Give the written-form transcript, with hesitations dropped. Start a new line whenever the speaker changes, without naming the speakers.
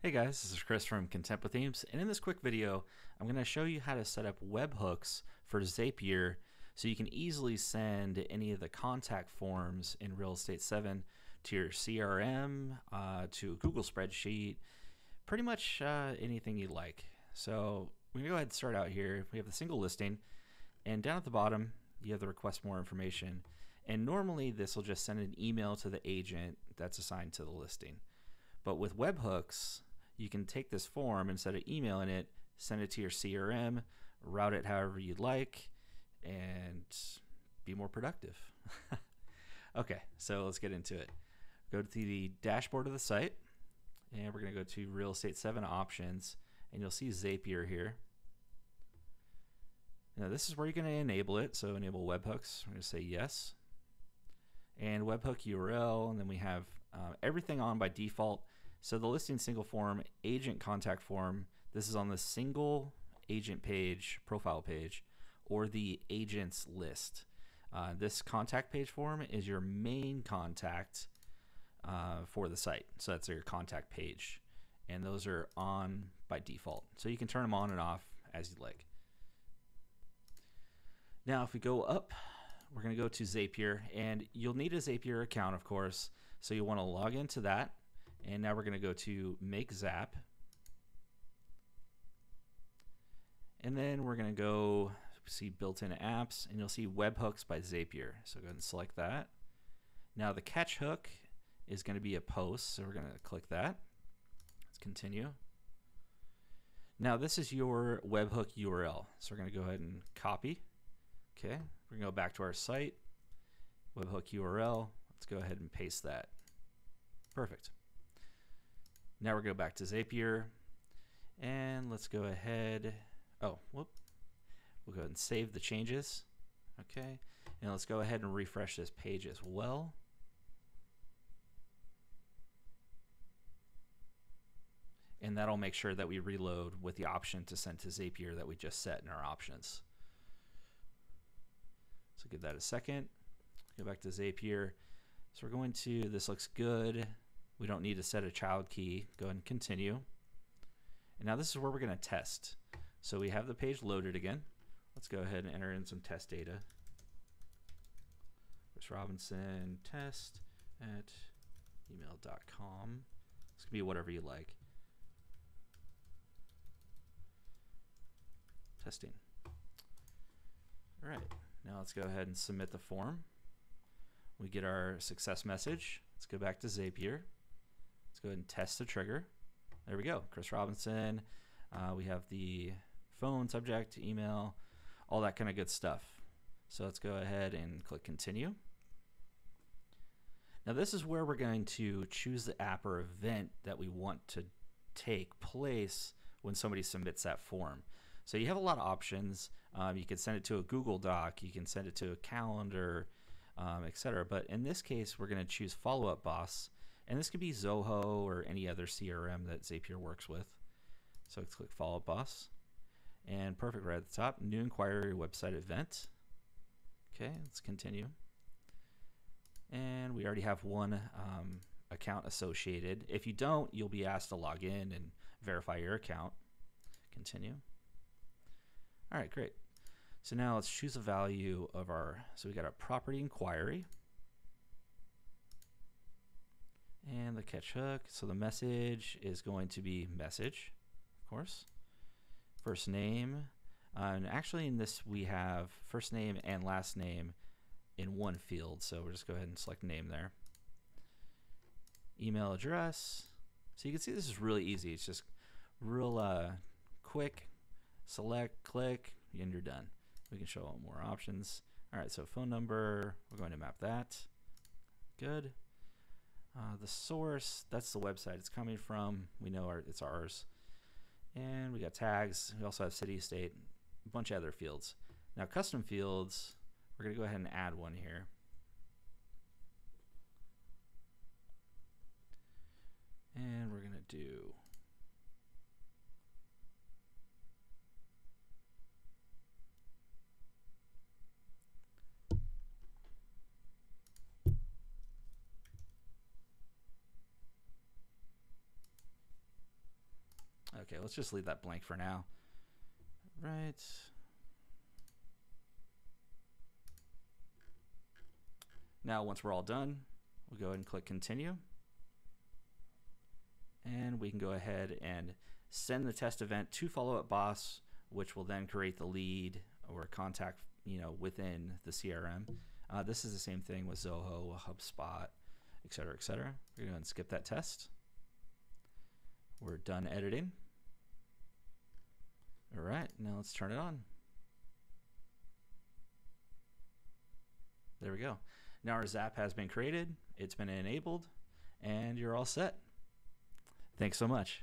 Hey guys, this is Chris from Contempo Themes, and in this quick video, I'm going to show you how to set up webhooks for Zapier so you can easily send any of the contact forms in Real Estate 7 to your CRM, to a Google spreadsheet, pretty much anything you like. So we're going to go ahead and start out here. We have the single listing, and down at the bottom, you have the request more information. And normally this will just send an email to the agent that's assigned to the listing. But with webhooks, you can take this form, instead of emailing it, send it to your CRM, route it however you'd like, and be more productive. Okay, so let's get into it. Go to the dashboard of the site, and we're going to go to Real Estate 7 options, and you'll see Zapier here. Now this is where you're going to enable it, so enable webhooks. We're going to say yes. And webhook URL, and then we have everything on by default. So the listing single form, agent contact form, this is on the single agent page, profile page, or the agent's list. This contact page form is your main contact for the site. So that's your contact page. And those are on by default. So you can turn them on and off as you like. Now if we go up, we're going to go to Zapier, and you'll need a Zapier account, of course. So you want to log into that. And now we're going to go to Make Zap. And then we're going to go see built-in apps, and you'll see Webhooks by Zapier. So go ahead and select that. Now the catch hook is going to be a post, so we're going to click that. Let's continue. Now this is your webhook URL. So we're going to go ahead and copy. Okay, we're going to go back to our site, webhook URL. Let's go ahead and paste that. Perfect. Now we're going to go back to Zapier, and let's go ahead. We'll go ahead and save the changes. Okay, and let's go ahead and refresh this page as well. And that'll make sure that we reload with the option to send to Zapier that we just set in our options. So give that a second. Go back to Zapier. So we're going to, this looks good. We don't need to set a child key. Go ahead and continue. And now this is where we're going to test. So we have the page loaded again. Let's go ahead and enter in some test data. Chris Robinson test at email.com. This can be whatever you like. Testing. All right. Now let's go ahead and submit the form. We get our success message. Let's go back to Zapier. Let's go ahead and test the trigger. There we go. Chris Robinson. We have the phone, subject, email, all that kind of good stuff. So let's go ahead and click continue. Now this is where we're going to choose the app or event that we want to take place when somebody submits that form. So you have a lot of options. You can send it to a Google Doc, you can send it to a calendar, etc. But in this case, we're going to choose Follow Up Boss, and this could be Zoho or any other CRM that Zapier works with. So let's click Follow Up Boss, and perfect, right at the top, new inquiry website event. Okay, let's continue. And we already have one account associated. If you don't, you'll be asked to log in and verify your account. Continue. All right, great. So now let's choose a value of our, so we got our property inquiry and the catch hook. So the message is going to be message, of course. First name, and actually in this we have first name and last name in one field. So we'll just go ahead and select name there. Email address. So you can see this is really easy. It's just real quick. Select, click, and you're done. We can show more options. All right, so phone number, we're going to map that. Good. The source, that's the website it's coming from. We know it's ours. And we got tags. We also have city, state, a bunch of other fields. Now custom fields, we're going to go ahead and add one here. And we're going to do Okay, let's just leave that blank for now. Right. Now, once we're all done, we'll go ahead and click continue. And we can go ahead and send the test event to follow-up boss, which will then create the lead or contact, within the CRM. This is the same thing with Zoho, HubSpot, et cetera, et cetera. We're going to skip that test. We're done editing. All right, now let's turn it on. There we go. Now our Zap has been created, it's been enabled, and you're all set. Thanks so much.